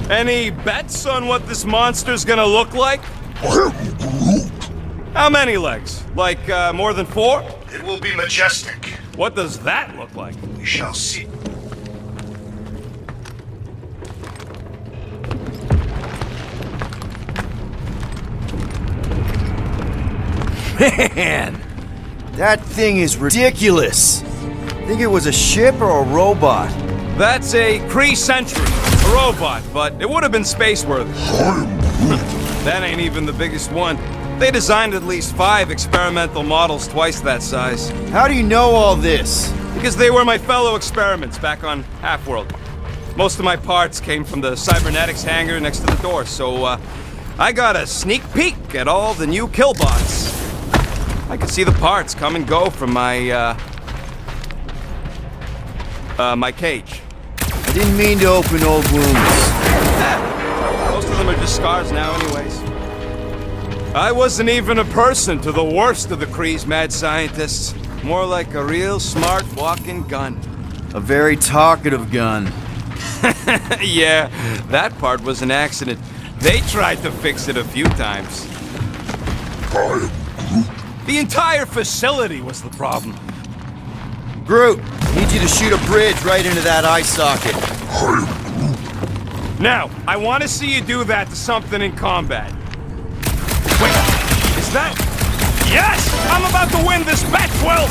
Any bets on what this monster's gonna look like? How many legs? Like, more than 4? It will be majestic. What does that look like? We shall see. Man, that thing is ridiculous. Think it was a ship or a robot? That's a Kree Sentry, a robot, but it would have been space-worthy. That ain't even the biggest one. They designed at least 5 experimental models twice that size. How do you know all this? Because they were my fellow experiments back on Half-World. Most of my parts came from the cybernetics hangar next to the door, so I got a sneak peek at all the new killbots. I could see the parts come and go from my cage. I didn't mean to open old wounds. Most of them are just scars now anyways. I wasn't even a person to the worst of the Kree's mad scientists. More like a real smart walking gun. A very talkative gun. Yeah, that part was an accident. They tried to fix it a few times. The entire facility was the problem. Groot, need you to shoot a bridge right into that eye socket. Now, I want to see you do that to something in combat. Wait, is that... Yes! I'm about to win this bet, Quill!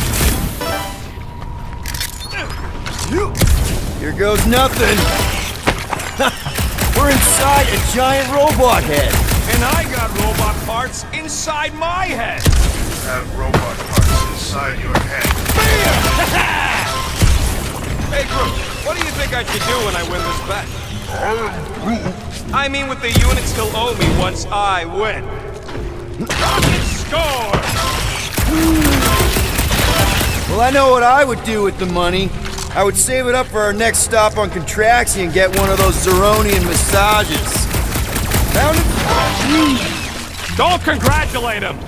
Here goes nothing. We're inside a giant robot head. And I got robot parts inside my head. You have robot parts inside your head. Hey, Groot, what do you think I should do when I win this bet? I mean, with the units still owe me once I win. Score! Well, I know what I would do with the money. I would save it up for our next stop on Contraxi and get one of those Zeronian massages. Found it? Don't congratulate him!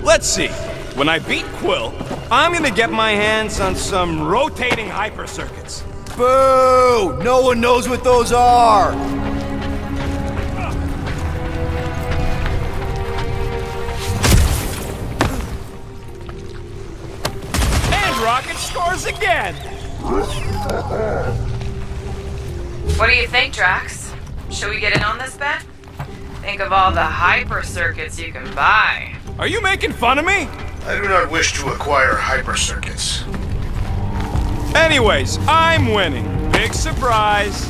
Let's see. When I beat Quill, I'm gonna get my hands on some rotating hyper circuits. Boo! No one knows what those are! And Rocket scores again! What do you think, Drax? Should we get in on this bet? Think of all the hyper circuits you can buy. Are you making fun of me? I do not wish to acquire hyper circuits. Anyways, I'm winning. Big surprise.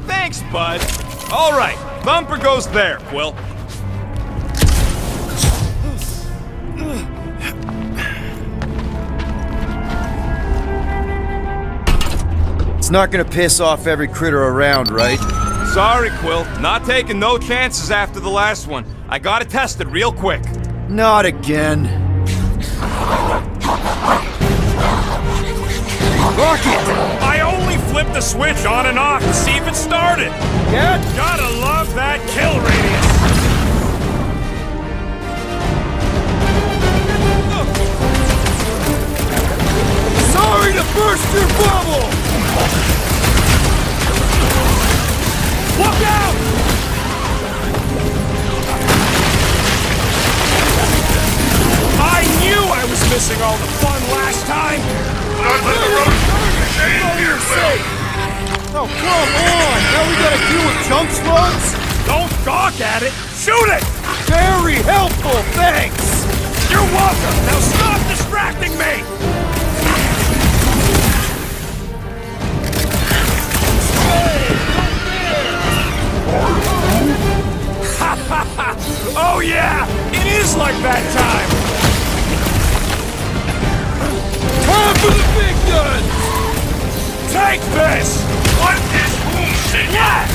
Thanks, bud. All right, bumper goes there, Quill. It's not gonna piss off every critter around, right? Sorry, Quill. Not taking no chances after the last one. I gotta test it real quick. Not again. Rocket! I only flipped the switch on and off to see if it started. Yeah? Gotta love that kill radius. Sorry to burst your bubble! Look out! I knew I was missing all the fun last time! Not let the road shame here, Quill. Oh, come on! Now we gotta deal with jump slugs? Don't gawk at it! Shoot it! Very helpful, thanks! You're welcome! Now stop distracting me! Oh yeah! It is like that time! Time for the big guns! Take this! What is bullshit? Yeah!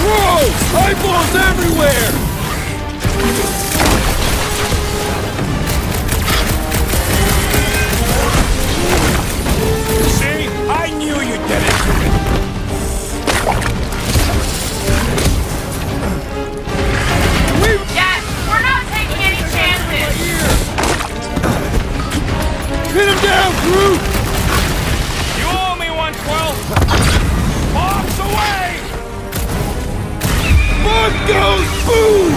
Whoa! Eyeballs everywhere! See? I knew you'd get into it! Yes, we're not taking any chances. Pin him down, Groot! You owe me one well, bombs away! Bug goes boom!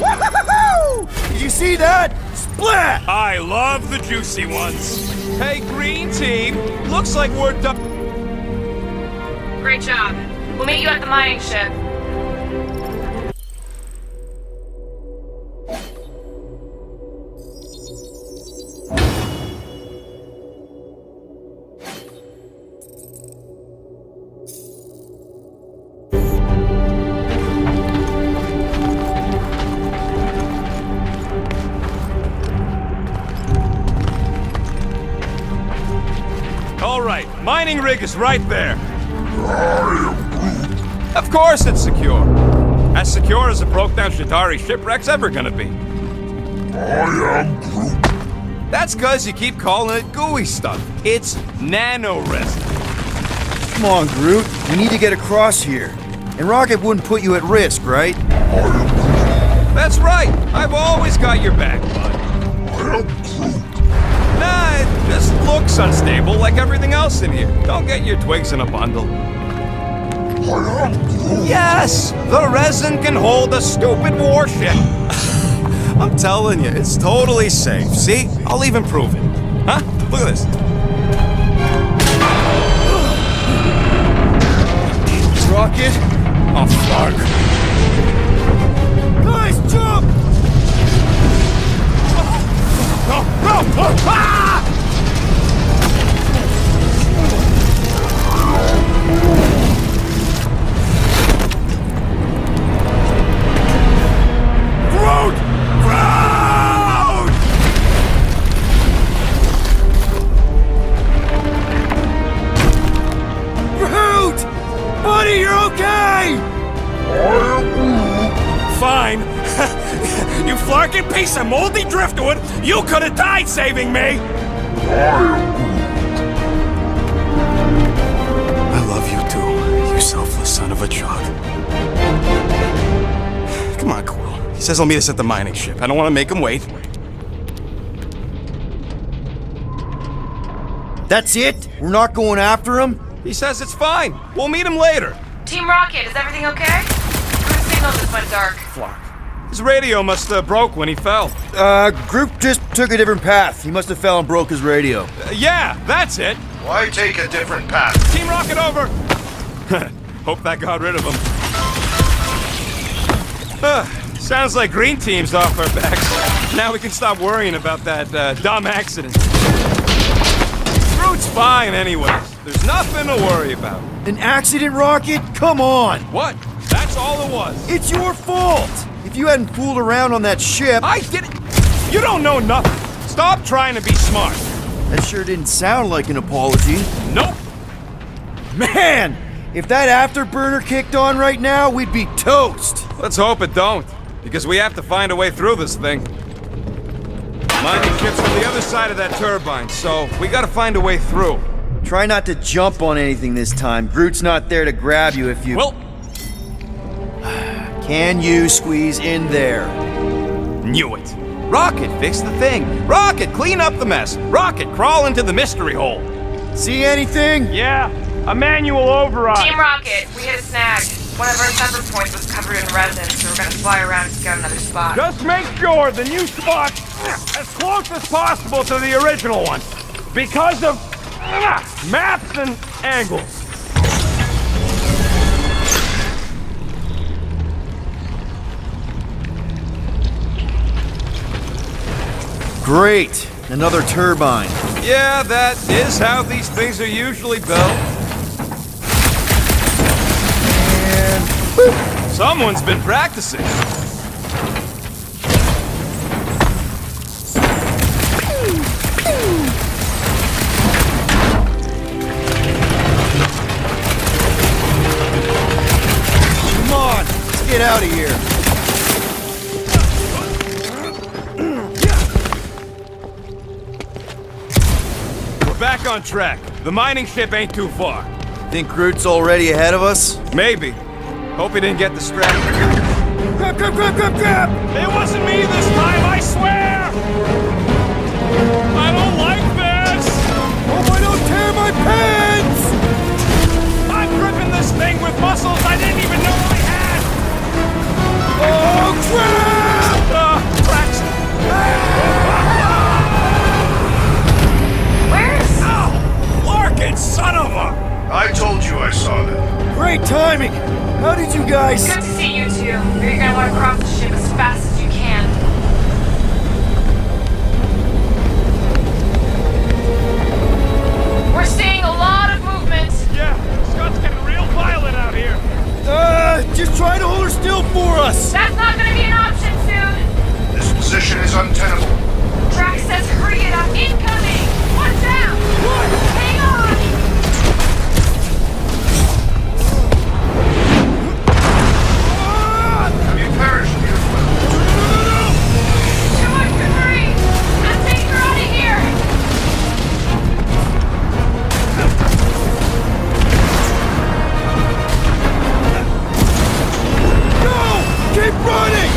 Woo-hoo-hoo-hoo! Did you see that? Splat! I love the juicy ones. Hey, green team. Looks like we're done. Great job. We'll meet you at the mining ship. All right, mining rig is right there. Of course it's secure. As secure as a broke-down Shadari shipwreck's ever gonna be. I am Groot. That's cause you keep calling it gooey stuff. It's nano-resin. Come on, Groot. We need to get across here. And Rocket wouldn't put you at risk, right? That's right. I've always got your back, bud. I am Groot. Nah, it just looks unstable like everything else in here. Don't get your twigs in a bundle. I am Groot. Yes, the resin can hold a stupid warship. I'm telling you, it's totally safe. See? I'll even prove it. Huh? Look at this. Rocket? Oh, fuck. Guys, jump! No! No! Ah! Groot! Groot! Groot! Buddy, you're okay! I am Groot. Fine. You flarkin' piece of moldy driftwood! You could have died saving me! I love you too, you selfless son of a chug. Come on, Quill. He says he'll meet us at the mining ship. I don't want to make him wait. That's it? We're not going after him? He says it's fine. We'll meet him later. Team Rocket, is everything okay? Groot's signal just went dark. Flark. His radio must have broke when he fell. Groot just took a different path. He must have fell and broke his radio. Yeah, that's it. Why take a different path? Team Rocket over! Hope that got rid of him. Sounds like Green Team's off our backs. Now we can stop worrying about that dumb accident. Groot's fine anyways. There's nothing to worry about. An accident, Rocket? Come on! What? That's all it was. It's your fault! If you hadn't fooled around on that ship... I didn't... You don't know nothing. Stop trying to be smart. That sure didn't sound like an apology. Nope. Man! If that afterburner kicked on right now, we'd be toast! Let's hope it don't. Because we have to find a way through this thing. Mining ship's on the other side of that turbine, so we gotta find a way through. Try not to jump on anything this time. Groot's not there to grab you if you... Well, Can you squeeze in there? knew it. Rocket, fix the thing. Rocket, clean up the mess. Rocket, crawl into the mystery hole. See anything? Yeah, a manual override. Team Rocket, we hit a snag. One of our separate points was covered in resin, so we're gonna fly around and scout another spot. Just make sure the new spot's as close as possible to the original one. Because of maps and angles. Great! Another turbine. Yeah, that is how these things are usually built. And... Someone's been practicing. Come on! Let's get out of here. Back on track. The mining ship ain't too far. Think Groot's already ahead of us? Maybe. Hope he didn't get distracted. Grab, grab, grab, grab, grab! It wasn't me this time, I swear! I don't like this! Oh, why don't guys. Good to see you too. You're gonna want to cross the ship as fast as you can. We're seeing a lot of movement. Yeah, Scott's getting real violent out here. Just try to hold her still for us. That's not gonna be an option soon. This position is untenable. Drax says hurry it up. Incoming! Watch out! Hang on! Have you perished, beautiful? Too much debris! I'm taking her out of here! Go! Keep running!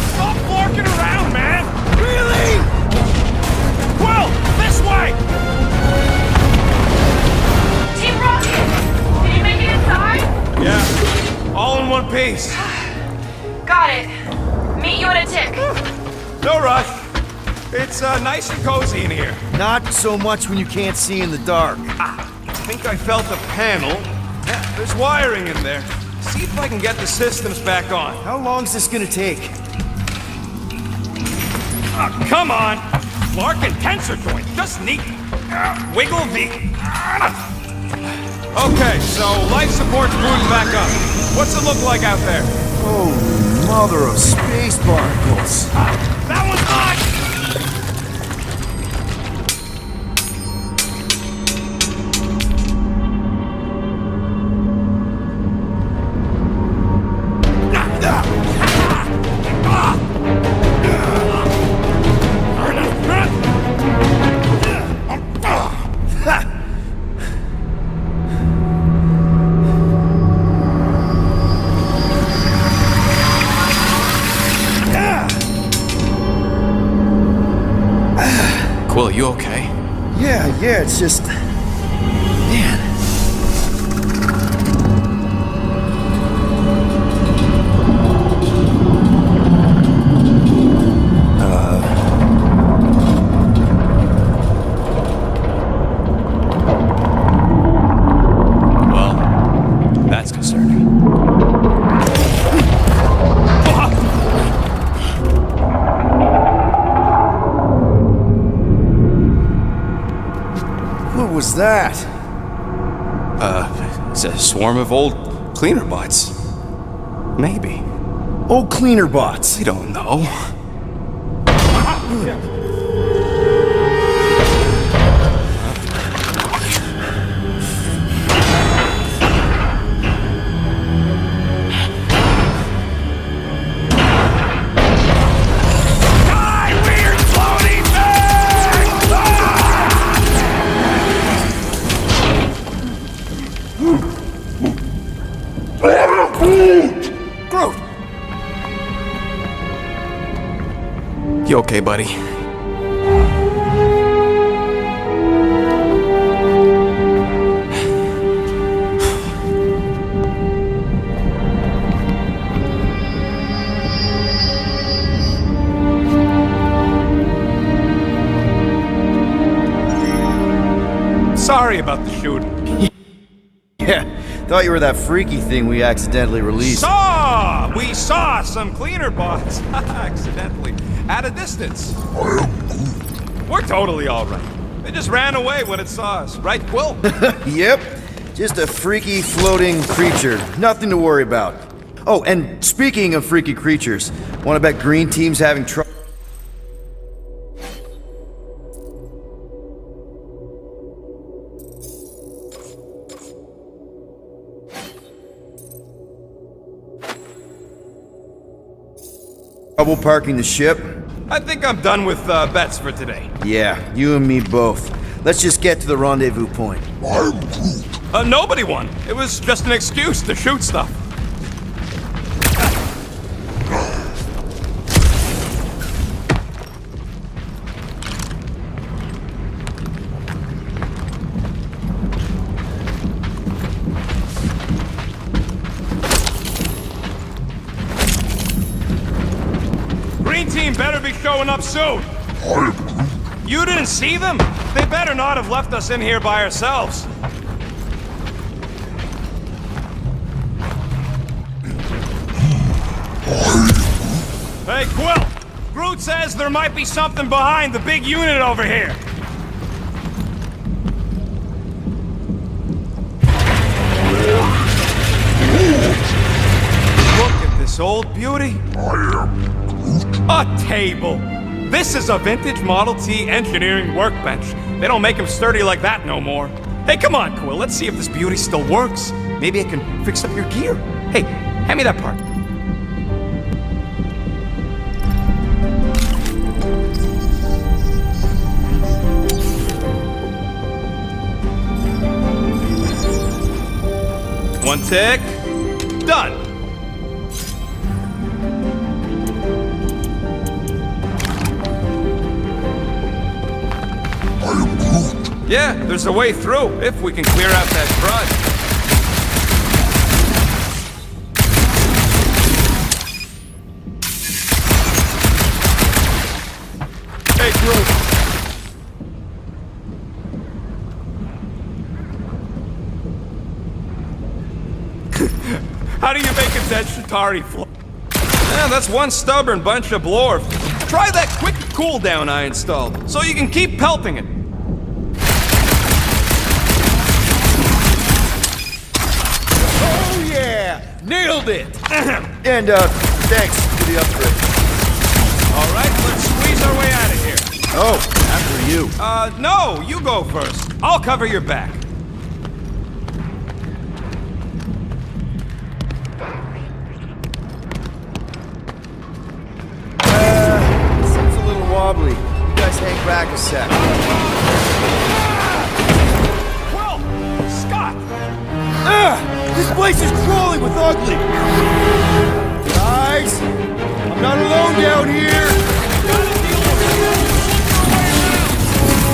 Stop barking around, man! Really? Quill, this way! Team Rocket! Did you make it inside? Yeah, all in one piece. Got it. Meet you in a tick. No rush. It's nice and cozy in here. Not so much when you can't see in the dark. I think I felt a panel. Yeah, there's wiring in there. See if I can get the systems back on. How long's this gonna take? Come on! Clark and tensor joint. Just neat. Wiggle the... Okay, so life support's booting back up. What's it look like out there? Oh, mother of space barnacles. That one's on! Quill, you okay? Yeah, it's just... Man. Well, that's concerning. What was that? It's a swarm of old cleaner bots. Maybe. Old cleaner bots. I don't know. Groot! You okay, buddy? Sorry about the shooting. Yeah, thought you were that freaky thing we accidentally released. We saw some cleaner bots accidentally at a distance. We're totally all right. They just ran away when it saw us, right, Quill? Yep, just a freaky floating creature. Nothing to worry about. Oh, and speaking of freaky creatures, wanna bet Green Team's having trouble? Trouble parking the ship? I think I'm done with bets for today. Yeah, you and me both. Let's just get to the rendezvous point. Nobody won. It was just an excuse to shoot stuff. Green team better be showing up soon. You didn't see them? They better not have left us in here by ourselves. Hey, Quill! Groot says there might be something behind the big unit over here. Look at this old beauty. A table. This is a vintage Model T engineering workbench. They don't make them sturdy like that no more. Hey, come on, Quill. Let's see if this beauty still works. Maybe I can fix up your gear. Hey, hand me that part. One tick. Done. Yeah, there's a way through, if we can clear out that crud. Hey, Groot. How do you make a dead Shatari floor? Yeah, that's one stubborn bunch of blorf. Try that quick cooldown I installed, so you can keep pelting it. Oh yeah! Nailed it! And, thanks for the upgrade. All right, let's squeeze our way out of here. Oh, after you. No, you go first. I'll cover your back. Seems a little wobbly. You guys hang back a sec. Quill! Scott! This place is crawling with ugly! Guys! I'm not alone down here!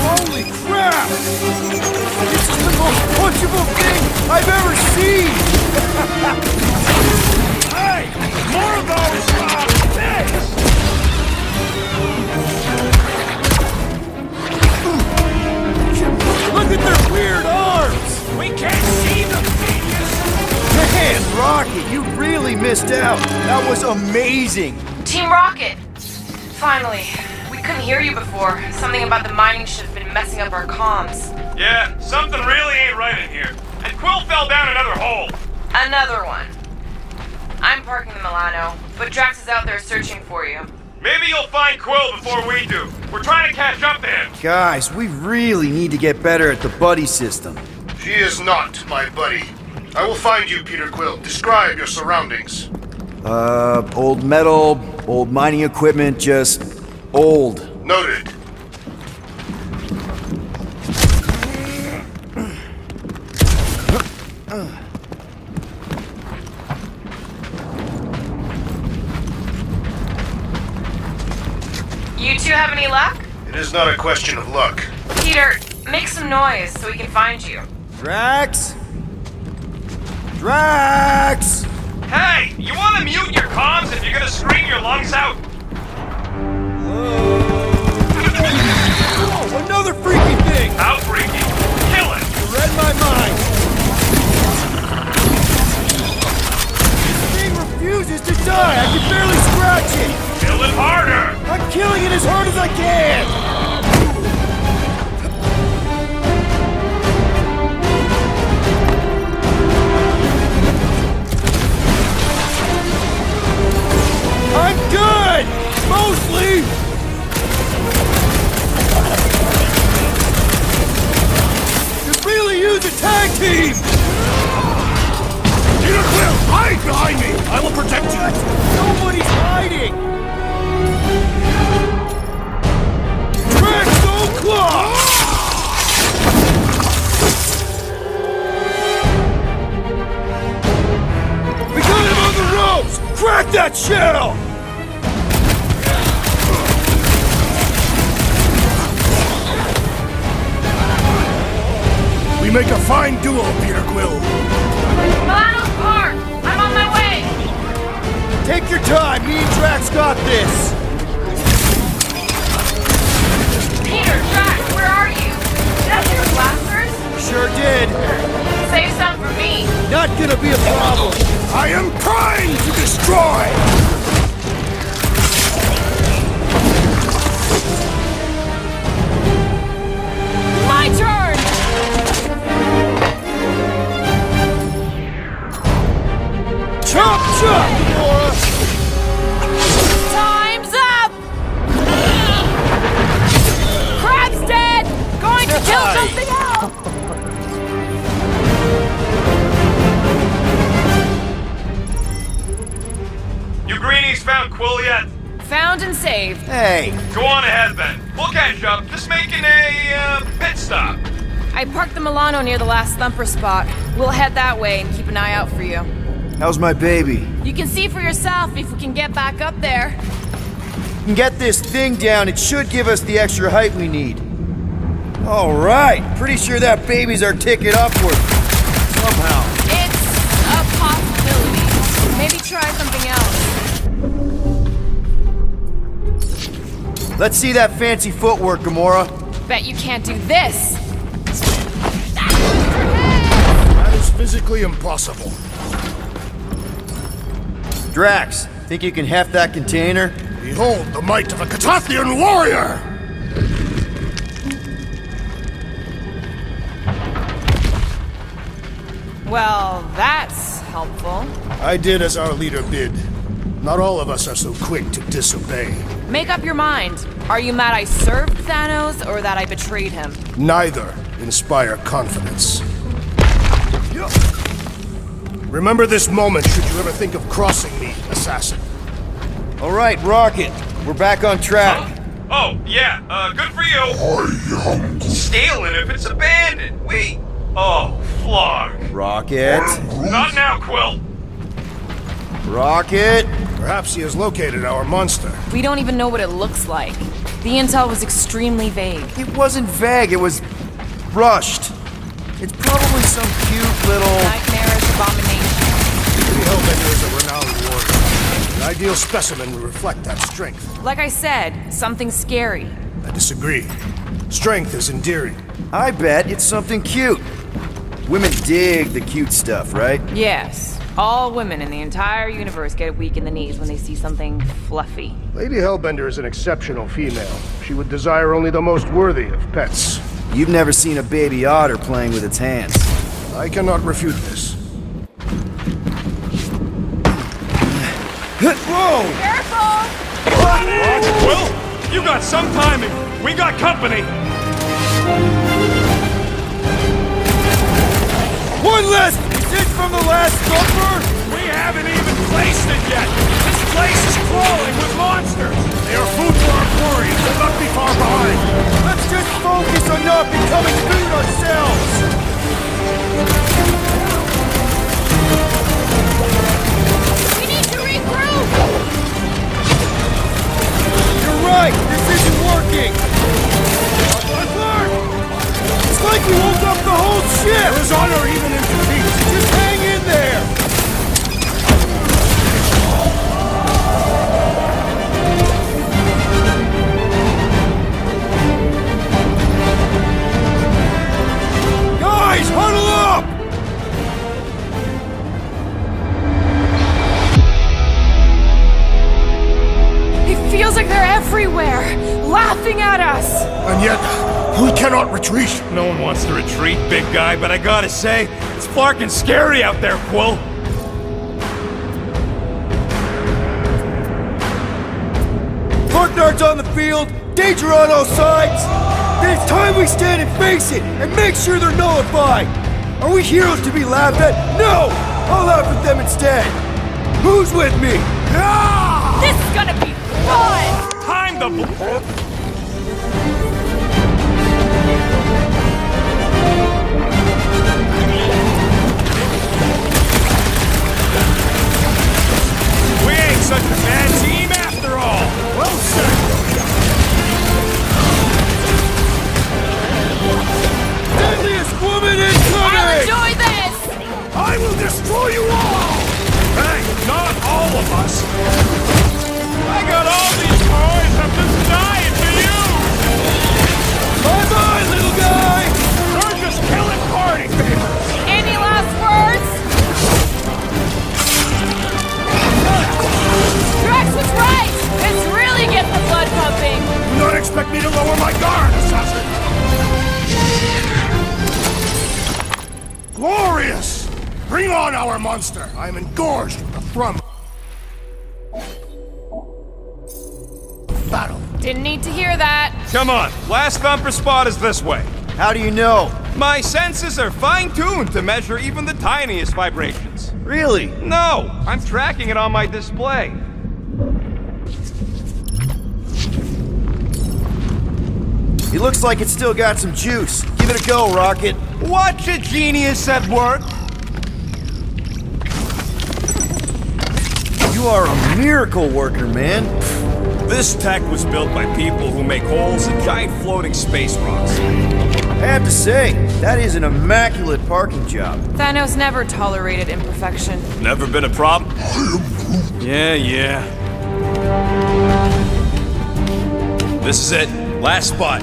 Holy crap! This is the most punchable thing I've ever seen! Hey! More of those, things! Look at their weird arms! We can't see them, genius! Man, Rocket, you really missed out! That was amazing! Team Rocket! Finally. We couldn't hear you before. Something about the mining ship been messing up our comms. Yeah, something really ain't right in here. And Quill fell down another hole. Another one. I'm parking the Milano, but Drax is out there searching for you. Maybe you'll find Quill before we do. We're trying to catch up to him. Guys, we really need to get better at the buddy system. She is not my buddy. I will find you, Peter Quill. Describe your surroundings. Old metal, old mining equipment, just old. Noted. You two have any luck? It is not a question of luck. Peter, make some noise so we can find you. Drax? Drax! Hey, you want to mute your comms if you're gonna scream your lungs out? Oh, another freaky thing! How freaky? Kill it! You read my mind! This thing refuses to die! I can barely scratch it! Kill it harder! I'm killing it as hard as I can! I'm good! Mostly! Could really use a tag team! Peter Quill, hide behind me! I will protect you! Nobody's hiding! Drax, don't claw! We got him on the ropes! Crack that shell! We make a fine duo, Peter Quill. Milano's parked! I'm on my way! Take your time, me and Drax got this! Peter, Drax, where are you? Did I hear blasters? Sure did. Save some for me. Not gonna be a problem. I am trying to destroy! and save. Hey, Go on ahead then. We'll catch up. Just making a pit stop. I parked the Milano near the last thumper spot. We'll head that way and keep an eye out for you. how's my baby? You can see for yourself if we can get back up there. We can get this thing down, it should give us the extra height we need. All right, pretty sure that baby's our ticket upward. Somehow. It's a possibility. Maybe try something else. Let's see that fancy footwork, Gamora. Bet you can't do this. That is physically impossible. Drax, think you can heft that container? Behold the might of a Catathian warrior! Well, that's helpful. I did as our leader bid. Not all of us are so quick to disobey. Make up your mind. Are you mad I served Thanos or that I betrayed him? Neither inspire confidence. Remember this moment should you ever think of crossing me, assassin. All right, Rocket, we're back on track. Oh, yeah, good for you. Stealing if it's abandoned. Oh, flog. Rocket, Not now, Quill. Rocket. Perhaps he has located our monster. We don't even know what it looks like. The intel was extremely vague. It wasn't vague, it was rushed. It's probably some cute little... Nightmarish abomination. Lady Hellbender is a renowned warrior. An ideal specimen would reflect that strength. Like I said, something scary. I disagree. Strength is endearing. I bet it's something cute. Women dig the cute stuff, right? Yes. All women in the entire universe get weak in the knees when they see something fluffy. Lady Hellbender is an exceptional female. She would desire only the most worthy of pets. You've never seen a baby otter playing with its hands. I cannot refute this. Whoa! Careful! Quill, you got some timing. We got company. One less hit from the last thumper! We haven't even placed it yet. This place is crawling with monsters. They are food for our quarry. They'll not be far behind. Let's just focus on not becoming food ourselves! We need to regroup! You're right! This isn't working! Clark! It's like we woke up the whole ship! There is honor even in defeat. Just hang in there! Guys, huddle up! It feels like they're everywhere, laughing at us. And yet, we cannot retreat. No one wants to retreat, big guy, but I gotta say, it's flarkin' scary out there, Quill. Darts on the field, danger on all sides! Then it's time we stand and face it, and make sure they're nullified! Are we heroes to be laughed at? No! I'll laugh at them instead! Who's with me? Ah! This is gonna be fun! Time to We ain't such a bad team after all. Well said. Deadliest woman I'll incoming! enjoy this! I will destroy you all! Hey, not all of us. I got all these toys. I'm just dying for you. Bye-bye, little guy! We're just killing party favors. Any last words? Drax was right! This really gets the blood pumping! Do not expect me to lower my guard, assassin! Glorious! Bring on our monster! I am engorged with the thrum. Battle. Didn't need to hear that. Come on, last thumper spot is this way. How do you know? My senses are fine-tuned to measure even the tiniest vibrations. Really? No, I'm tracking it on my display. He looks like it's still got some juice. Give it a go, Rocket. Watch a genius at work. You are a miracle worker, man. This tech was built by people who make holes in giant floating space rocks. I have to say, that is an immaculate parking job. Thanos never tolerated imperfection. Never been a problem? Yeah. This is it. Last spot.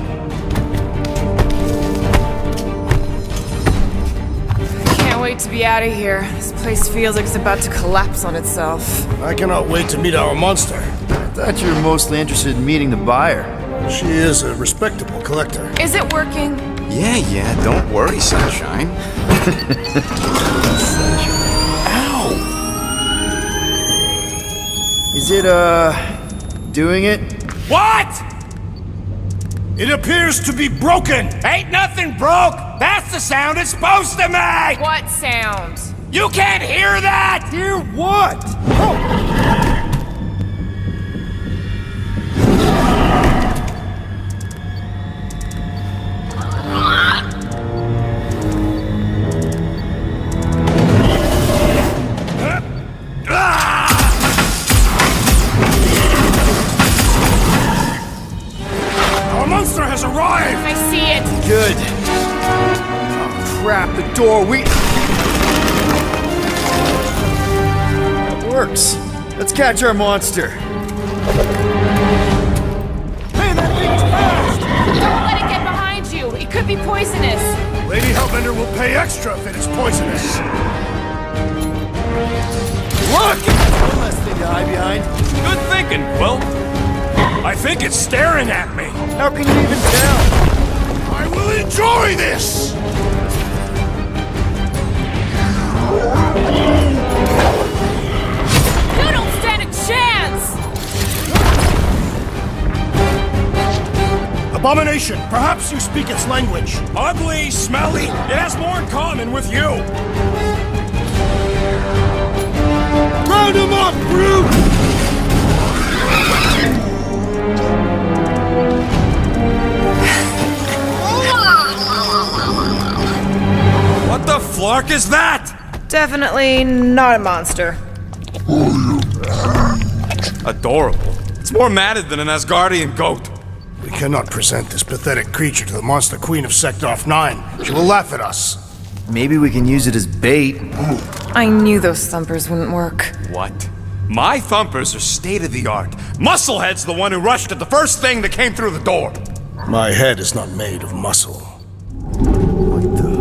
Can't wait to be out of here. This place feels like it's about to collapse on itself. I cannot wait to meet our monster. I thought you were mostly interested in meeting the buyer. She is a respectable collector. Is it working? Yeah, don't worry, Sunshine. Ow! Is it, doing it? What? It appears to be broken! Ain't nothing broke! That's the sound it's supposed to make! What sound? You can't hear that! Hear what? Our monster has arrived! I see it. Good. Oh, crap, the door, That works. Let's catch our monster. Hey, that thing's fast! Don't let it get behind you. It could be poisonous. Lady Hellbender will pay extra if it is poisonous. Look! One less thing to hide behind. Good thinking, Quill. I think it's staring at me. How can you even tell? I will enjoy this! You don't stand a chance! Abomination, perhaps you speak its language. Ugly, smelly, it has more in common with you. Round him up, brute! What the flark is that? Definitely not a monster. Adorable. It's more matted than an Asgardian goat. We cannot present this pathetic creature to the Monster Queen of Sector 9. She will laugh at us. Maybe we can use it as bait. I knew those thumpers wouldn't work. What? My thumpers are state-of-the-art. Musclehead's the one who rushed at the first thing that came through the door. My head is not made of muscle. What the?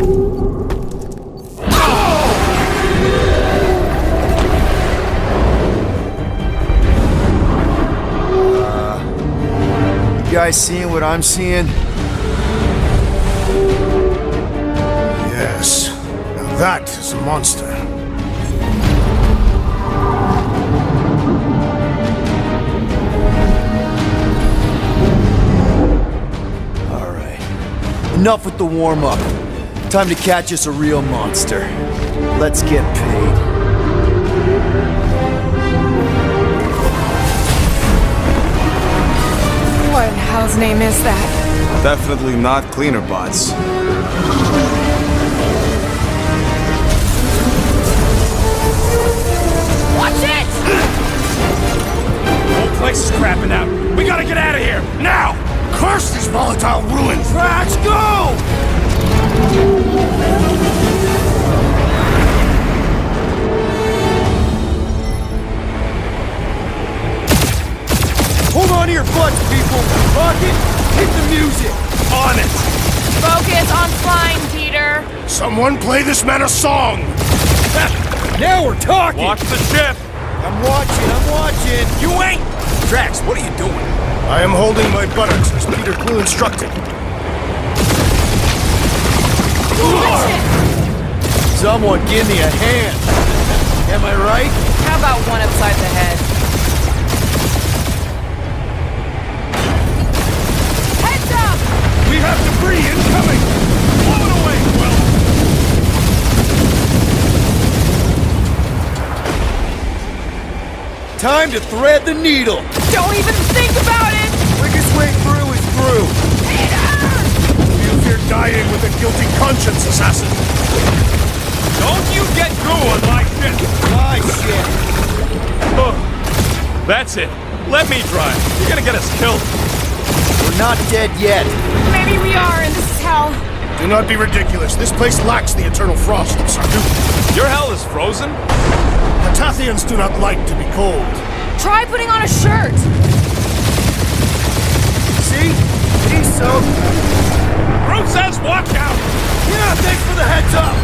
You guys seeing what I'm seeing? Yes. Now that is a monster. Enough with the warm-up. Time to catch us a real monster. Let's get paid. What in hell's name is that? Definitely not cleaner bots. Watch it! The whole place is crapping out. We gotta get out of here, now! Curse these volatile ruins! Let's go! Hold on to your butts, people! Rocket, hit the music! On it! Focus on flying, Peter. Someone play this man a song! Now we're talking! Watch the ship! I'm watching! You ain't! Drax, what are you doing? I am holding my buttocks as Peter Quill instructed. Someone give me a hand! Am I right? How about one upside the head? Heads up! We have debris incoming! Blow it away, Quill! Time to thread the needle! Don't even think about it! Quickest way through is through! Peter! assassin! Don't you get goo on my shit! My shit. Oh, that's it. Let me drive. You're gonna get us killed. We're not dead yet. Maybe we are, and this is hell. Do not be ridiculous. This place lacks the eternal frost of Sardu. Your hell is frozen? Patathians do not like to be cold. Try putting on a shirt. See? He's so... Brute says watch out! Yeah, thanks for the heads up!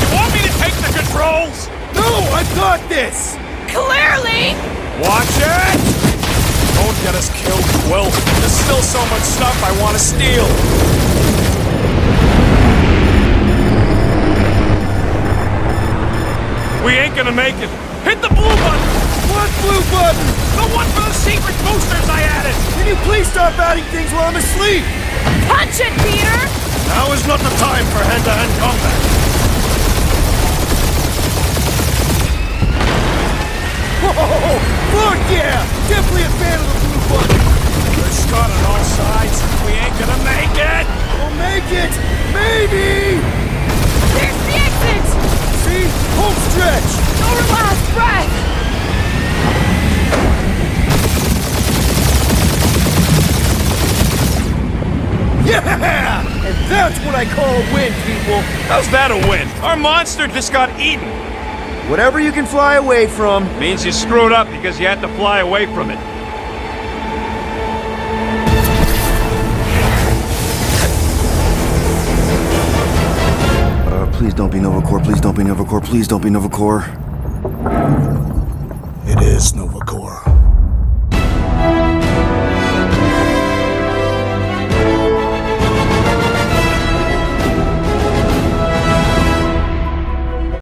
You want me to take the controls? No, I've got this! Clearly! Watch it! Don't get us killed, Quill. There's still so much stuff I want to steal. We ain't gonna make it. Hit the blue button! What blue button? The one for the secret boosters I added! Can you please stop adding things while I'm asleep? Punch it, Peter! Now is not the time for hand-to-hand combat. Whoa! Fuck yeah! Definitely a fan of the blue button! There's Scott on all sides. We ain't gonna make it! We'll make it! Maybe! There's the exit! See? Home stretch! Our last breath! Yeah! And that's what I call a win, people! How's that a win? Our monster just got eaten. Whatever you can fly away from. Means you screwed up because you had to fly away from it. Please don't be Novacore, please don't be Novacore, please don't be Novacore. It is Novacore.